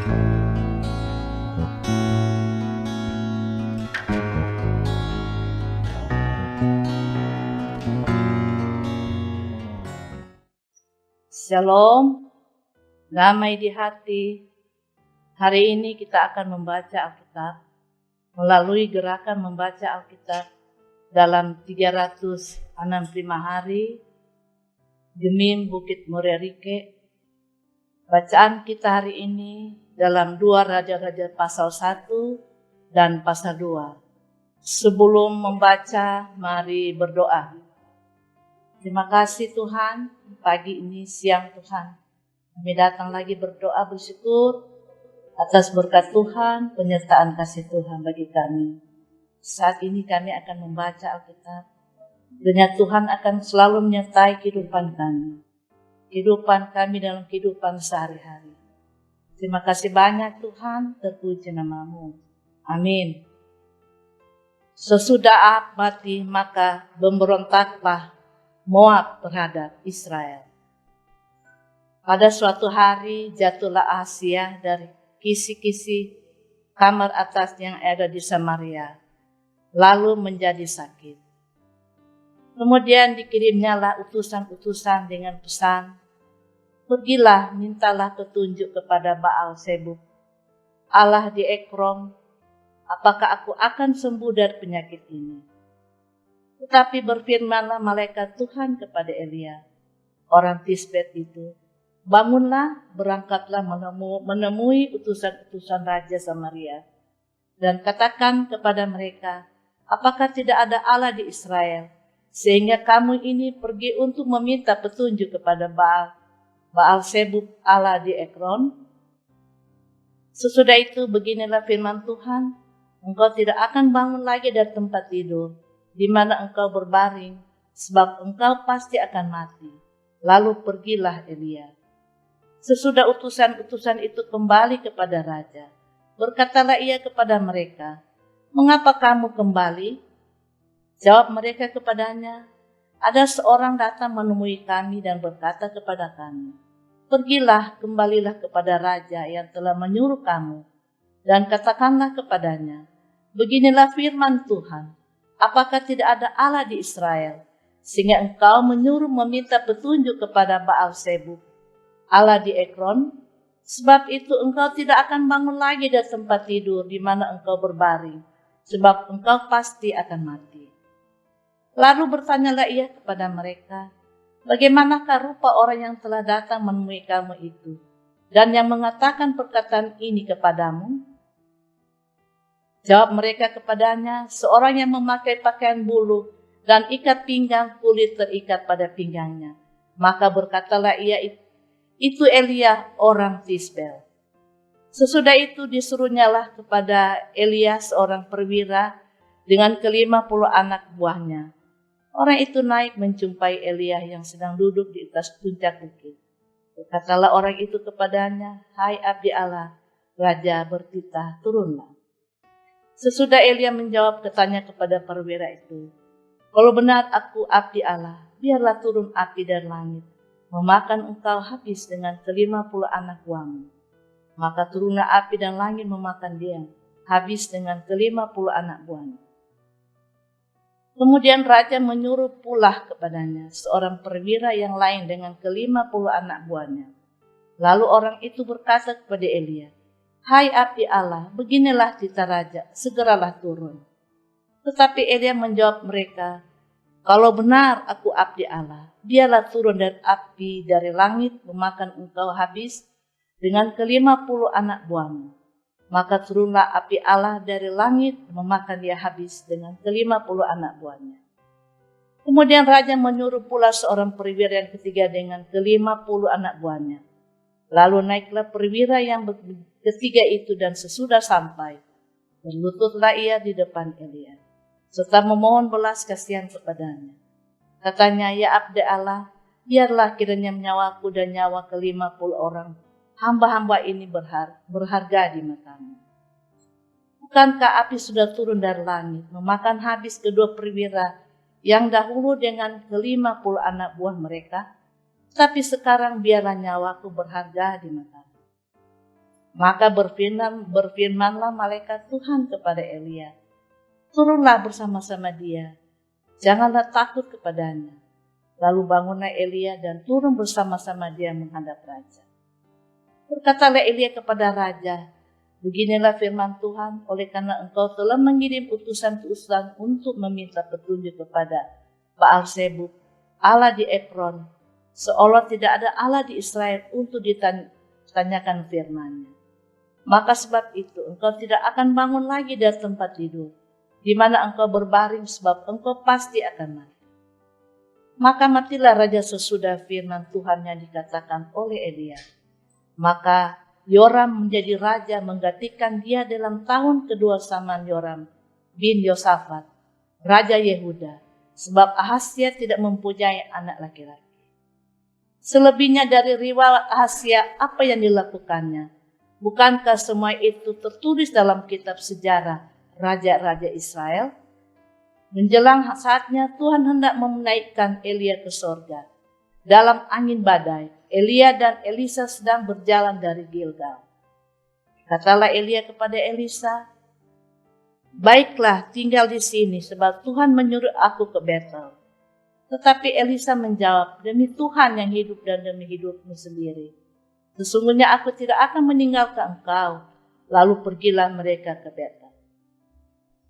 Shalom, damai di hati. Hari ini kita akan membaca Alkitab melalui gerakan membaca Alkitab dalam 365 hari Gemim Bukit Murerike. Bacaan kita hari ini dalam 2 Raja-Raja pasal 1 dan pasal 2. Sebelum membaca, mari berdoa. Terima kasih Tuhan, pagi ini, siang Tuhan. Kami datang lagi berdoa bersyukur atas berkat Tuhan, penyertaan kasih Tuhan bagi kami. Saat ini kami akan membaca Alkitab. Kiranya Tuhan akan selalu menyertai kehidupan kami dalam kehidupan sehari-hari. Terima kasih banyak Tuhan, terpuji nama-Mu. Amin. Sesudah Ab mati, maka memberontaklah Moab terhadap Israel. Pada suatu hari jatuhlah Ahasia dari kisi-kisi kamar atas yang ada di Samaria, lalu menjadi sakit. Kemudian dikirimnyalah utusan-utusan dengan pesan, "Pergilah, mintalah petunjuk kepada Baal Zebub, Allah di Ekron, apakah aku akan sembuh dari penyakit ini?" Tetapi berfirmanlah malaikat Tuhan kepada Elia, orang Tisbet itu, "Bangunlah, berangkatlah menemui utusan-utusan Raja Samaria, dan katakan kepada mereka, apakah tidak ada Allah di Israel, sehingga kamu ini pergi untuk meminta petunjuk kepada Baal Zebub Allah di Ekron?" Sesudah itu beginilah firman Tuhan, "Engkau tidak akan bangun lagi dari tempat tidur di mana engkau berbaring, sebab engkau pasti akan mati." Lalu pergilah Elia. Sesudah utusan-utusan itu kembali kepada raja, berkatalah ia kepada mereka, "Mengapa kamu kembali?" Jawab mereka kepadanya, "Ada seorang datang menemui kami dan berkata kepada kami, 'Pergilah, kembalilah kepada raja yang telah menyuruh kamu, dan katakanlah kepadanya, beginilah firman Tuhan, apakah tidak ada Allah di Israel, sehingga engkau menyuruh meminta petunjuk kepada Baal Zebub, Allah di Ekron? Sebab itu engkau tidak akan bangun lagi dari tempat tidur di mana engkau berbaring, sebab engkau pasti akan mati." Lalu bertanyalah ia kepada mereka, "Bagaimanakah rupa orang yang telah datang menemui kamu itu, dan yang mengatakan perkataan ini kepadamu?" Jawab mereka kepadanya, "Seorang yang memakai pakaian bulu dan ikat pinggang kulit terikat pada pinggangnya." Maka berkatalah ia, "Itu Elia orang Tisbel." Sesudah itu disuruhnyalah kepada Elia seorang perwira dengan ke-50 anak buahnya. Orang itu naik menjumpai Elia yang sedang duduk di atas puncak bukit. Berkatalah orang itu kepadanya, "Hai abdi Allah, raja bertitah, turunlah." Sesudah Elia menjawab katanya kepada perwira itu, "Kalau benar aku abdi Allah, biarlah turun api dari langit, memakan engkau habis dengan ke-50 anak buahmu." Maka turunlah api dan langit memakan dia, habis dengan ke-50 anak buahnya. Kemudian raja menyuruh pula kepadanya seorang perwira yang lain dengan ke-50 anak buahnya. Lalu orang itu berkata kepada Elia, "Hai abdi Allah, beginilah titah raja, segeralah turun." Tetapi Elia menjawab mereka, "Kalau benar aku abdi Allah, biarlah turun dari api dari langit memakan engkau habis dengan ke-50 anak buahmu." Maka turunlah api Allah dari langit memakan dia habis dengan ke-50 anak buahnya. Kemudian raja menyuruh pula seorang perwira yang ketiga dengan ke-50 anak buahnya. Lalu naiklah perwira yang ketiga itu, dan sesudah sampai, berlututlah ia di depan Elia, serta memohon belas kasihan kepadanya. Katanya, "Ya abdi Allah, biarlah kiranya nyawaku dan nyawa ke-50 orang hamba-hamba ini berharga di matamu. Bukankah api sudah turun dari langit, memakan habis kedua perwira yang dahulu dengan ke-50 anak buah mereka? Tapi sekarang biarlah nyawaku berharga di matamu." Maka berfirmanlah malaikat Tuhan kepada Elia, turunlah bersama-sama dia, janganlah takut kepadanya. Lalu bangunlah Elia dan turun bersama-sama dia menghadap raja. Berkatalah Elia kepada raja, beginilah firman Tuhan, oleh karena engkau telah mengirim utusan-utusan untuk meminta petunjuk kepada Baal-Zebub, Allah di Ekron, seolah tidak ada Allah di Israel untuk ditanyakan firman-Nya. Maka sebab itu engkau tidak akan bangun lagi dari tempat tidur, di mana engkau berbaring, sebab engkau pasti akan mati. Maka matilah raja sesudah firman Tuhan yang dikatakan oleh Elia. Maka Yoram menjadi raja menggantikan dia dalam tahun kedua zaman Yoram bin Yosafat, raja Yehuda, sebab Ahazia tidak mempunyai anak laki-laki. Selebihnya dari riwayat Ahazia apa yang dilakukannya, bukankah semua itu tertulis dalam kitab sejarah raja-raja Israel? Menjelang saatnya Tuhan hendak menaikkan Elia ke sorga. Dalam angin badai, Elia dan Elisa sedang berjalan dari Gilgal. Katalah Elia kepada Elisa, baiklah tinggal di sini sebab Tuhan menyuruh aku ke Betel. Tetapi Elisa menjawab, demi Tuhan yang hidup dan demi hidupmu sendiri, sesungguhnya aku tidak akan meninggalkan engkau. Lalu pergilah mereka ke Betel.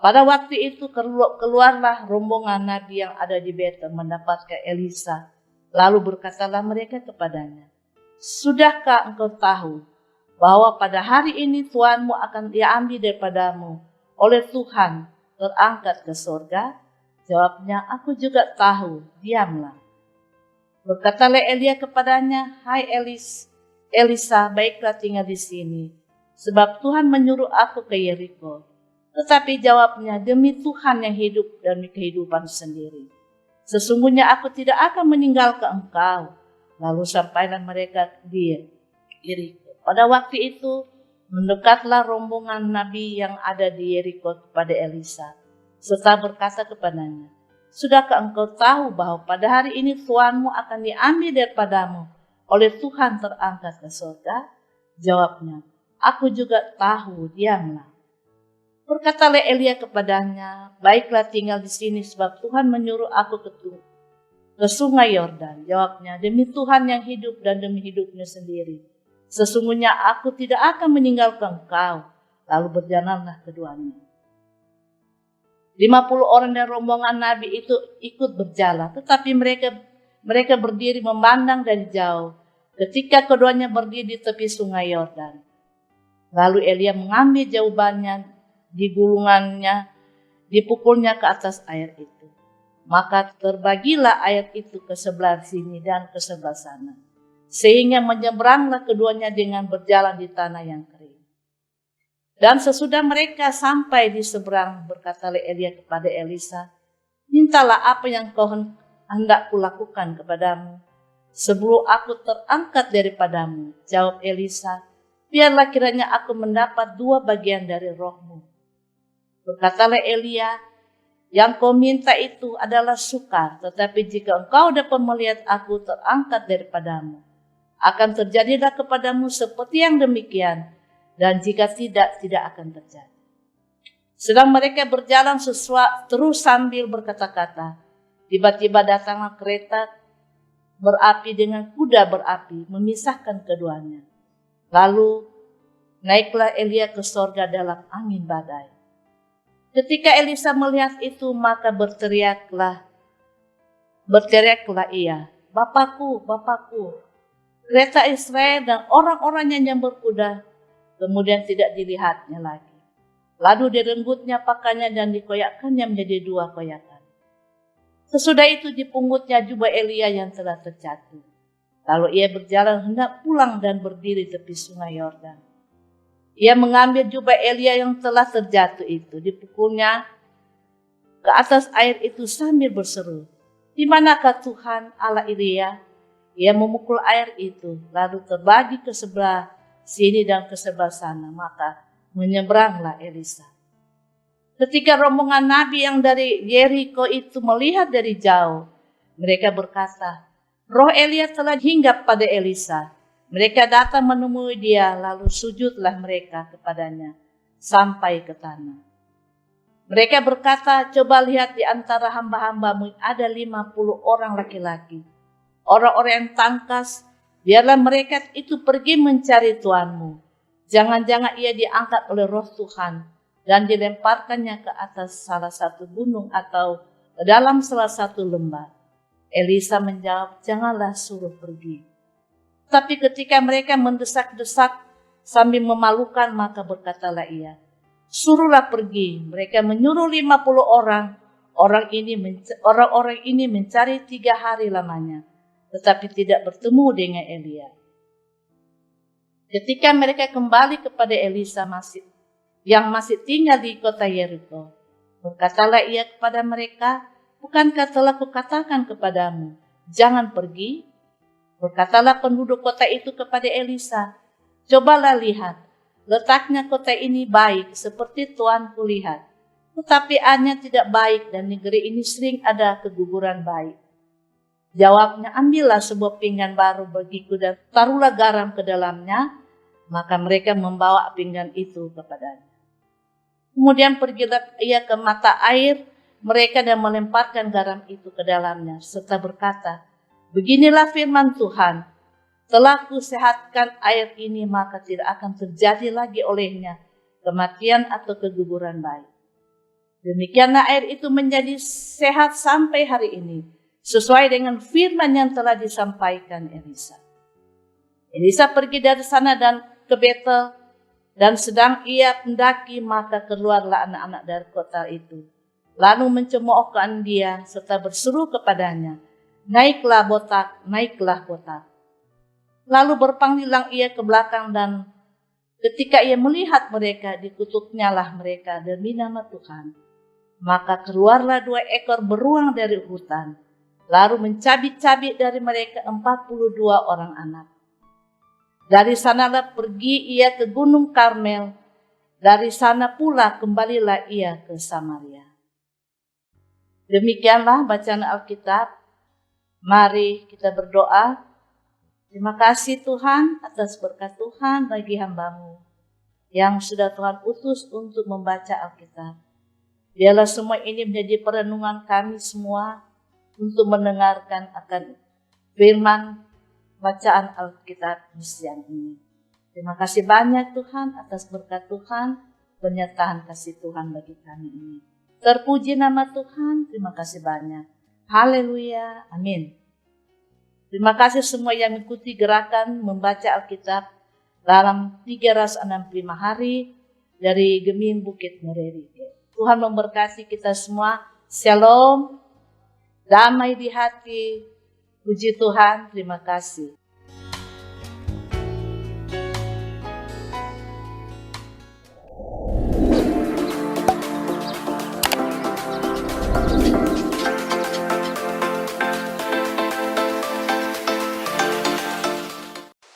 Pada waktu itu keluarlah rombongan nabi yang ada di Betel mendapatkan Elisa. Lalu berkatalah mereka kepadanya, sudahkah engkau tahu bahwa pada hari ini Tuhanmu akan diambil daripadamu oleh Tuhan, terangkat ke sorga? Jawabnya, aku juga tahu, diamlah. Berkatalah Elia kepadanya, hai Elisa, baiklah tinggal di sini, sebab Tuhan menyuruh aku ke Yeriko. Tetapi jawabnya, demi Tuhan yang hidup dan kehidupan sendiri, sesungguhnya aku tidak akan meninggalkan engkau. Lalu sampailah mereka di Yeriko. Pada waktu itu mendekatlah rombongan nabi yang ada di Yeriko kepada Elisa, serta berkata kepadanya, sudahkah engkau tahu bahwa pada hari ini Tuhanmu akan diambil daripadamu oleh Tuhan, terangkat ke surga? Jawabnya, aku juga tahu, diamlah. Berkatalah Elia kepadanya, baiklah tinggal di sini sebab Tuhan menyuruh aku ke sungai Yordan. Jawabnya, demi Tuhan yang hidup dan demi hidupnya sendiri, sesungguhnya aku tidak akan meninggalkan engkau. Lalu berjalanlah keduanya. 50 orang dan rombongan nabi itu ikut berjalan, tetapi mereka berdiri memandang dari jauh ketika keduanya berdiri di tepi sungai Yordan. Lalu Elia mengambil jaubannya, digulungannya, dipukulnya ke atas air itu. Maka terbagilah air itu ke sebelah sini dan ke sebelah sana, sehingga menyeberanglah keduanya dengan berjalan di tanah yang kering. Dan sesudah mereka sampai di seberang, berkatalah Elia kepada Elisa, mintalah apa yang kau hendak kulakukan kepadamu sebelum aku terangkat daripadamu. Jawab Elisa, biarlah kiranya aku mendapat 2 bagian dari rohmu. Berkatalah Elia, yang kau minta itu adalah sukar, tetapi jika engkau dapat melihat aku terangkat daripadamu, akan terjadilah kepadamu seperti yang demikian, dan jika tidak akan terjadi. Sedang mereka berjalan terus sambil berkata-kata, tiba-tiba datanglah kereta berapi dengan kuda berapi memisahkan keduanya. Lalu naiklah Elia ke sorga dalam angin badai. Ketika Elisa melihat itu, maka berteriaklah ia, Bapakku, Bapakku, kereta Israel dan orang-orangnya yang berkuda. Kemudian tidak dilihatnya lagi. Lalu direnggutnya pakaiannya dan dikoyakkannya menjadi 2 koyakan. Sesudah itu dipungutnya jubah Elia yang telah terjatuh. Lalu ia berjalan hendak pulang dan berdiri tepi sungai Yordan. Ia mengambil jubah Elia yang telah terjatuh itu, dipukulnya ke atas air itu sambil berseru, di manakah Tuhan Allah Elia? Ia memukul air itu, lalu terbagi ke sebelah sini dan ke sebelah sana, maka menyeberanglah Elisa. Ketika rombongan nabi yang dari Yeriko itu melihat dari jauh, mereka berkata, roh Elia telah hinggap pada Elisa. Mereka datang menemui dia, lalu sujudlah mereka kepadanya sampai ke tanah. Mereka berkata, coba lihat di antara hamba-hambamu ada 50 orang laki-laki, orang-orang yang tangkas, biarlah mereka itu pergi mencari Tuanmu. Jangan-jangan ia diangkat oleh roh Tuhan dan dilemparkannya ke atas salah satu gunung atau ke dalam salah satu lembah. Elisa menjawab, janganlah suruh pergi. Tapi ketika mereka mendesak-desak sambil memalukan, maka berkatalah ia, suruhlah pergi. Mereka menyuruh 50 orang. Orang-orang ini mencari 3 hari lamanya, tetapi tidak bertemu dengan Elia. Ketika mereka kembali kepada Elisa yang masih tinggal di kota Yeriko, berkatalah ia kepada mereka, bukankah telah kukatakan kepadamu, jangan pergi? Berkatalah penduduk kota itu kepada Elisa, cobalah lihat, letaknya kota ini baik seperti tuanku lihat. Tetapi Anya tidak baik dan negeri ini sering ada keguguran baik. Jawabnya, ambillah sebuah pinggan baru bagiku dan taruhlah garam ke dalamnya. Maka mereka membawa pinggan itu kepadanya. Kemudian pergilah ia ke mata air mereka dan melemparkan garam itu ke dalamnya. Serta berkata, beginilah firman Tuhan, telah kusehatkan air ini, maka tidak akan terjadi lagi olehnya kematian atau keguguran baik. Demikianlah air itu menjadi sehat sampai hari ini, sesuai dengan firman yang telah disampaikan Elisa. Elisa pergi dari sana dan ke Betel, dan sedang ia mendaki, maka keluarlah anak-anak dari kota itu, lalu mencemoohkan dia, serta berseru kepadanya, naiklah botak, naiklah botak. Lalu berpanggilan ia ke belakang, dan ketika ia melihat mereka, dikutuknyalah mereka demi nama Tuhan. Maka keluarlah 2 ekor beruang dari hutan, lalu mencabik-cabik dari mereka 42 orang anak. Dari sanalah pergi ia ke Gunung Karmel, dari sana pula kembalilah ia ke Samaria. Demikianlah bacaan Alkitab. Mari kita berdoa. Terima kasih Tuhan atas berkat Tuhan bagi hamba-Mu yang sudah Tuhan utus untuk membaca Alkitab. Biarlah semua ini menjadi perenungan kami semua untuk mendengarkan akan firman bacaan Alkitab di siang ini. Terima kasih banyak Tuhan atas berkat Tuhan, penyertaan kasih Tuhan bagi kami ini. Terpuji nama Tuhan, terima kasih banyak. Haleluya, amin. Terima kasih semua yang mengikuti gerakan membaca Alkitab dalam 365 hari dari Gemim Bukit Mereri. Tuhan memberkati kita semua. Shalom, damai di hati. Puji Tuhan, terima kasih.